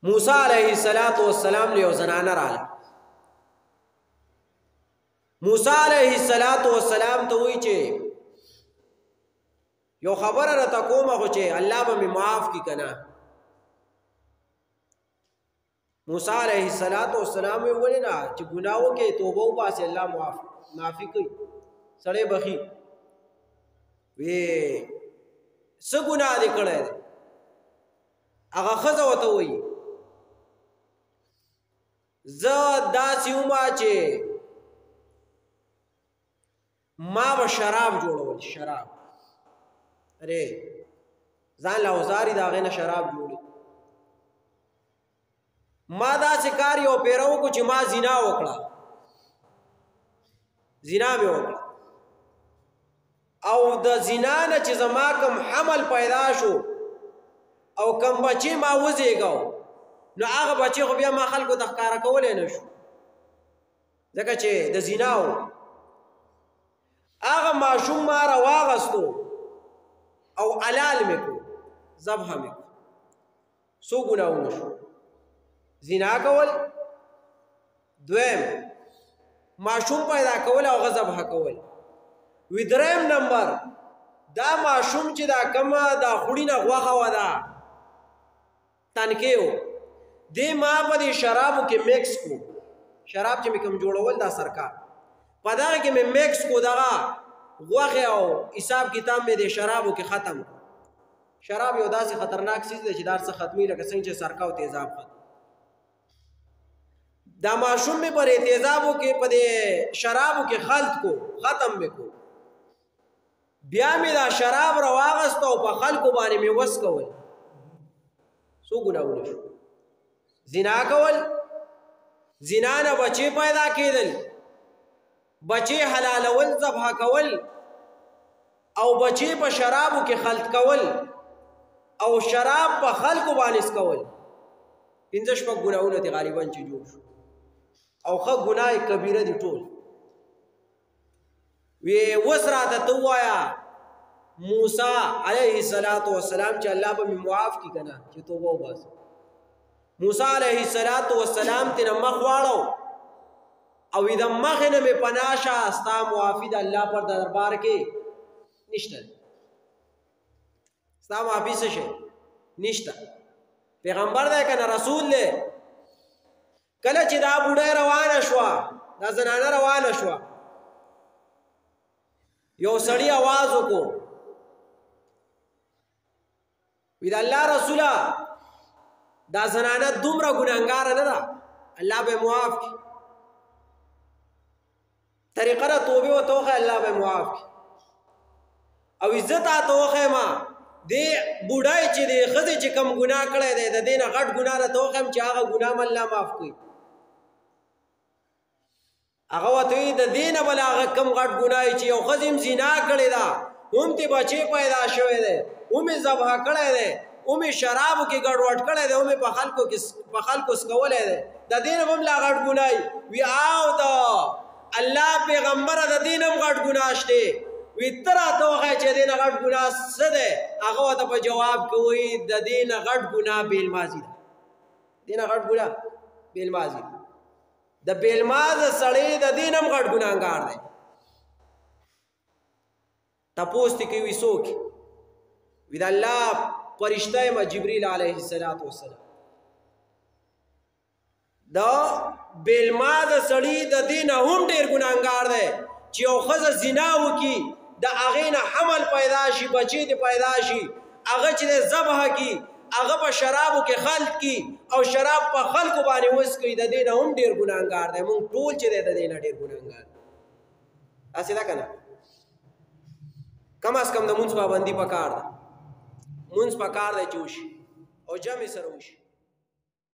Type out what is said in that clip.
موسی علیہ السلام له زنانه رااله موسی علیہ السلام ته وی چې یو خبره را تکومه خو چې الله به می معاف کی کنه موسی علیہ السلام وی نه چې ګناوو کې توبه وباسي الله معافي کوي سړی بخي وی څه ګناه دې کړی هغه ښځه ورته وایي زه داسې ومه چې ما به شراب جوړول شراب اره ځان له اوزاري د هغې نه شراب جوړي ما داسې کار یو پیره وکړو چې ما زنا وکړه زنا مې وکړه او د زنا نه چې زما کوم حمل پیدا شو او کوم بچی ما وزېږو نو هغه بچی خو بیا ما خلکو ته ښکاره کولی نه شو ځکه چې د زنا و هغه ماشوم ما راواغستو او حلال مې کړو ذبح مې کړو څو ګناهونه شو زنا کول دویم ماشوم پیدا کول او هغه ذبح کول وی دریم نمبر دا ماشوم چې دا کمه دا خوړی نه غوښه وه ده تنکې و دې ما په دې شرابو کې میکس کړو شراب چې مې کوم جوړول دا سرکار په دغه کې مې میکس کړو دغه غوښې او حساب کتاب مې دې شرابو کې ختم شراب یو داسې خطرناک څیز دی چې دا هر څه ختمي لکه څنګه چې سرکه او تیزاب ختم دا ماشوم مې پر تیزابو کې په دې شرابو کې خلط کو ختم مې کو بیا مې دا شراب راواغست او په خلکو باندې مې وس کول څو ګناهونه شو زنا کول زنا نه بچې پیدا کېدل بچې حلالول ذبح کول او بچې په شرابو کې خلط کول او شراب په خلکو باندې کول پنځه شپږ ګناهونه دي غالبا چې جوړ شو او ښه ګناه کبیره دي ټول وی اوس راته ته ووایه موسی علیه السلام چې الله به مې معاف کړي که نه چې توبه وباسي موسی علیه السلام تېنه مخ واړو او د مخې نه مې پناه شه ستا معافي د الله پر دربار کې نشته ستا معافي څه شی نشته پیغمبر دی که نه رسول دی کله چې دا بوډۍ روانه شوه دا زنانه روانه شوه یو سړي आवाज وکړو وی د الله رسوله دا زنانه دومره ګناهګاره نه ده الله به معاف کړي طریقه را توبې ورته وښیه الله به معاف کړي او عزت راته وښیم دې بوډۍ چې دې ښځې چې کوم ګناه کړی دی د دې نه غټ ګناه راته وښیم چې هغه ګناه م الله معاف کړي هغه ورته وایي د دې نه بل هغه کوم غټ ګناه چې یو ښځې هم زنا کړې ده هم ترې بچې پیدا شوی دی هم یې ذبح کړی دی هم یې شرابو کې ګډوډ کړی دی هم یې په خلکو سکولی دی د دې نه هم لا غټ ګناه وي او د الله پیغمبره د دې نه هم غټ ګناه شته وی ته راته وښیه چې د دې نه غټ ګناه څه دی هغه ورته په جواب کې وایي د دې نه غټ ګناه بیلمازي ده دې نه غټ ګناه بیلمازي ده د بیلمازه سړی د دې نه هم غټ ګناهګار دی تپوس دې کوي څوک وی د الله فرشته یم جبریل علیه السلام دا بیلمازه سړی د دې نه هم ډېر ګناهګار دی چې یو ښځه زنا وکړي د هغې نه حمل پیدا شي بچې دې پیدا شي هغه چې دی ذبح کړي هغه په شرابو کې خلط کړي او شراب په خلکو باندې وڅښي د دې نه هم ډېر ګناهګار دی موږ ټول چې دی د دې نه ډېر ګناهګار داسې ده که نه کم از کم د مونځ پابندي پکار ده مونځ پکار دی چې وشي او جمع سره وشي